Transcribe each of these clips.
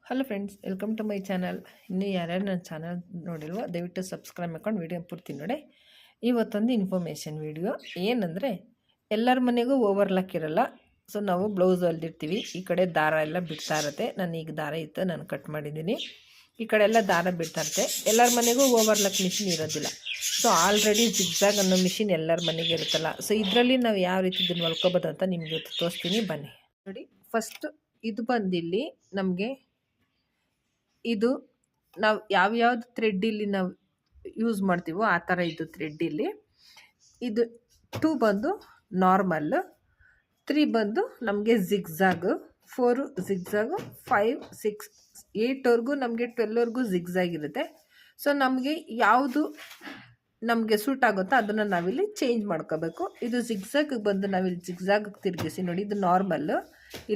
Hello friends, welcome to my channel. ಇನ್ನೂ ಯಾರ್ಯಾರು ನನ್ನ ಚಾನಲ್ ನೋಡಿಲ್ವೋ ದಯವಿಟ್ಟು ಸಬ್ಸ್ಕ್ರೈಬ್ ಮಾಡ್ಕೊಂಡು ವೀಡಿಯೋ ಪೂರ್ತಿ ನೋಡಿ. ಇವತ್ತೊಂದು ಇನ್ಫಾರ್ಮೇಷನ್ ವೀಡಿಯೋ ಏನಂದರೆ, ಎಲ್ಲರ ಮನೆಗೂ ಓವರ್ಲಾಕ್ ಇರಲ್ಲ. ಸೊ ನಾವು ಬ್ಲೌಸ್ ಹೊಲ್ದಿರ್ತೀವಿ, ಈ ಕಡೆ ದಾರ ಎಲ್ಲ ಬಿಡ್ತಾ ಇರುತ್ತೆ. ನಾನು ಈಗ ದಾರ ಇತ್ತು, ನಾನು ಕಟ್ ಮಾಡಿದ್ದೀನಿ. ಈ ಕಡೆ ಎಲ್ಲ ದಾರ ಬಿಡ್ತಾ ಇರುತ್ತೆ. ಎಲ್ಲರ ಮನೆಗೂ ಓವರ್ಲಾಕ್ ಮಿಷಿನ್ ಇರೋದಿಲ್ಲ. ಸೊ ಆಲ್ರೆಡಿ ಜಿಗ್ಜಾಗ್ ಅನ್ನೋ ಮಿಷಿನ್ ಎಲ್ಲರ ಮನೆಗೆ ಇರುತ್ತಲ್ಲ. ಸೊ ಇದರಲ್ಲಿ ನಾವು ಯಾವ ರೀತಿ ಇದನ್ನು ಹೊಲ್ಕೋಬೋದು ಅಂತ ನಿಮಗೆ ತೋರಿಸ್ತೀನಿ, ಬನ್ನಿ ನೋಡಿ. ಫಸ್ಟ್ ಇದು ಬಂದಿಲ್ಲಿ ನಮಗೆ ಇದು ನಾವು ಯಾವ್ಯಾವ್ದು ಥ್ರೆಡ್ ಇಲ್ಲಿ ನಾವು ಯೂಸ್ ಮಾಡ್ತೀವೋ ಆ ಥರ ಇದು ಥ್ರೆಡ್ ಇಲ್ಲಿ. ಇದು 2 ಬಂದು ನಾರ್ಮಲ್, 3 ಬಂದು ನಮಗೆ ಜಿಗ್ಜಾಗ್, 4 ಜಿಗ್ಜಾಗು, 5 6 8ವರೆಗೂ ನಮಗೆ 12ವರೆಗೂ ಜಿಗ್ಜಾಗ್ ಇರುತ್ತೆ. ಸೊ ನಮಗೆ ಯಾವುದು ನಮಗೆ ಸೂಟ್ ಆಗುತ್ತೋ ಅದನ್ನು ನಾವಿಲ್ಲಿ ಚೇಂಜ್ ಮಾಡ್ಕೋಬೇಕು. ಇದು ಜಿಗ್ಜಾಗ್ ಬಂದು ನಾವಿಲ್ಲಿ ಜಿಗ್ಜಾಗ್ ತಿರುಗಿಸಿ ನೋಡಿ, ಇದು ನಾರ್ಮಲ್ಲು,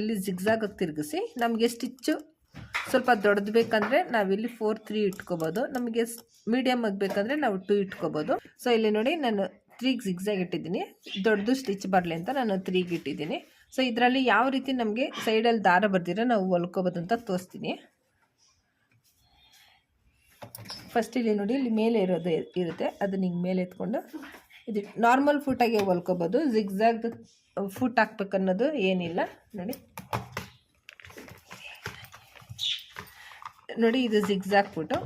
ಇಲ್ಲಿ ಜಿಗ್ಜಾಗ್ ತಿರುಗಿಸಿ ನಮಗೆ ಸ್ಟಿಚ್ಚು ಸ್ವಲ್ಪ ದೊಡ್ಡದು ಬೇಕಂದರೆ ನಾವಿಲ್ಲಿ 4 3 ಇಟ್ಕೋಬೋದು. ನಮಗೆ ಮೀಡಿಯಮ್ ಆಗಬೇಕಂದ್ರೆ ನಾವು 2 ಇಟ್ಕೋಬೋದು. ಸೊ ಇಲ್ಲಿ ನೋಡಿ, ನಾನು 3 ಜಿಗ್ಜಾಗ್ ಇಟ್ಟಿದ್ದೀನಿ. ದೊಡ್ಡದು ಸ್ಟಿಚ್ ಬರಲಿ ಅಂತ ನಾನು 3 ಇಟ್ಟಿದ್ದೀನಿ. ಸೊ ಇದರಲ್ಲಿ ಯಾವ ರೀತಿ ನಮಗೆ ಸೈಡಲ್ಲಿ ದಾರ ಬರ್ದಿರೋ ನಾವು ಹೊಲ್ಕೋಬೋದು ಅಂತ ತೋರಿಸ್ತೀನಿ. ಫಸ್ಟ್ ಇಲ್ಲಿ ನೋಡಿ, ಇಲ್ಲಿ ಮೇಲೆ ಇರೋದು ಇರುತ್ತೆ, ಅದನ್ನ ಹಿಂಗೆ ಮೇಲೆ ಎತ್ಕೊಂಡು ಇದು ನಾರ್ಮಲ್ ಫುಟಾಗೆ ಹೊಲ್ಕೋಬೋದು. ಜಿಗ್ಜಾಗ್ ಫುಟ್ ಹಾಕ್ಬೇಕನ್ನೋದು ಏನಿಲ್ಲ. ನೋಡಿ ಇದು ಜಿಗ್ಜಾಗ್ ಫುಟು.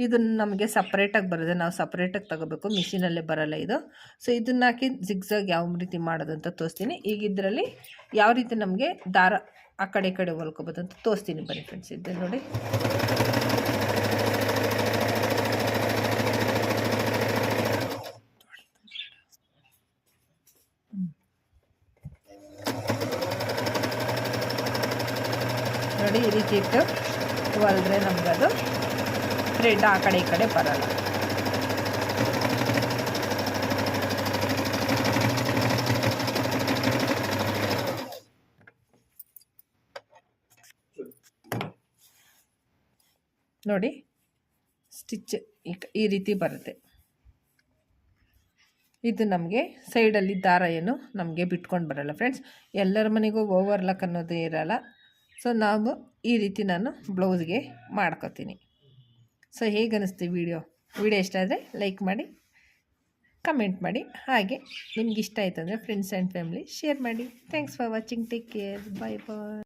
ಇದನ್ನು ನಮಗೆ ಸಪ್ರೇಟಾಗಿ ಬರುತ್ತೆ, ನಾವು ಸಪ್ರೇಟಾಗಿ ತಗೋಬೇಕು, ಮಿಷಿನಲ್ಲೇ ಬರಲ್ಲ ಇದು. ಸೊ ಇದನ್ನ ಹಾಕಿ ಜಿಗ್ಜಾಗ್ ಯಾವ ರೀತಿ ಮಾಡೋದು ಅಂತ ತೋರಿಸ್ತೀನಿ. ಈಗ ಇದರಲ್ಲಿ ಯಾವ ರೀತಿ ನಮಗೆ ದಾರ ಆ ಕಡೆ ಈ ಕಡೆ ಹೊಲ್ಕೋಬೋದು ಅಂತ ತೋರಿಸ್ತೀನಿ, ಬನ್ನಿ ಫ್ರೆಂಡ್ಸ್. ಇದು ನೋಡಿ, ನೋಡಿ ಈ ರೀತಿ ಇಟ್ಟು ಹೊಲಿದ್ರೆ ನಮಗದು ಥ್ರೆಡ್ ಆ ಕಡೆ ಈ ಕಡೆ ಬರಲ್ಲ. ನೋಡಿ ಸ್ಟಿಚ್ ಈ ರೀತಿ ಬರುತ್ತೆ. ಇದು ನಮಗೆ ಸೈಡಲ್ಲಿ ದಾರ ಏನು ನಮಗೆ ಬಿಟ್ಕೊಂಡು ಬರಲ್ಲ ಫ್ರೆಂಡ್ಸ್. ಎಲ್ಲರ ಮನೆಗೂ ಓವರ್ಲಾಕ್ ಅನ್ನೋದು ಇರಲ್ಲ. ಸೊ ನಾವು ಈ ರೀತಿ ನಾನು ಬ್ಲೌಸ್ಗೆ ಮಾಡ್ಕೋತೀನಿ. ಸೊ ಹೇಗೆ ಅನ್ನಿಸ್ತೀವಿ ವಿಡಿಯೋ ಇಷ್ಟ ಆದರೆ ಲೈಕ್ ಮಾಡಿ, ಕಮೆಂಟ್ ಮಾಡಿ, ಹಾಗೆ ನಿಮ್ಗೆ ಇಷ್ಟ ಆಯಿತು ಅಂದರೆ ಫ್ರೆಂಡ್ಸ್ ಆ್ಯಂಡ್ ಫ್ಯಾಮಿಲಿ ಶೇರ್ ಮಾಡಿ. Thanks for watching, take care, bye bye.